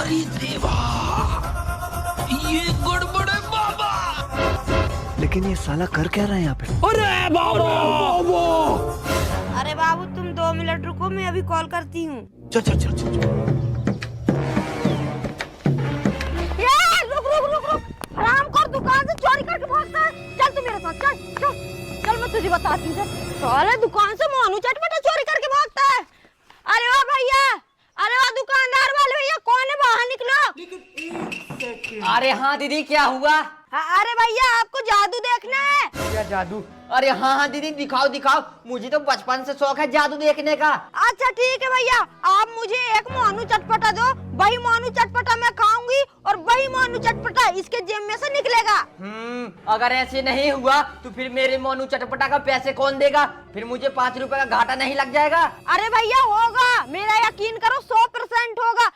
अरे देवा, ये गड़बड़ है बाबा। लेकिन ये साला कर क्या रहा है यहाँ पे? अरे बाबा, अरे बाबू तुम 2 मिनट रुको, मैं अभी कॉल करती हूँ। चल चल चल चल। रुक रुक रुक रुक, हराम कर, दुकान से चोरी करके भागता है। चल तू मेरे साथ, चल चल चल, मैं तुझे बताती हूँ। साले दुकान से मोनू चटपटा चोरी करके भागता है। अरे वाह भैया, अरे वाह दुकानदार वाले भैया, कौन है, बाहर निकलो। अरे हाँ दीदी, क्या हुआ? अरे भैया आपको जादू देखना है। क्या जादू? अरे हाँ हाँ दीदी, दिखाओ दिखाओ, मुझे तो बचपन से शौक है जादू देखने का। अच्छा ठीक है भैया, आप मुझे एक मोनू चटपटा दो, वही मोनू चटपटा मैं खाऊंगी और वही मोनू चटपटा इसके जेब में से निकलेगा। अगर ऐसे नहीं हुआ तो फिर मेरे मोनू चटपटा का पैसे कौन देगा? फिर मुझे 5 रुपए का घाटा नहीं लग जाएगा? अरे भैया होगा, मेरा यकीन करो 100% होगा।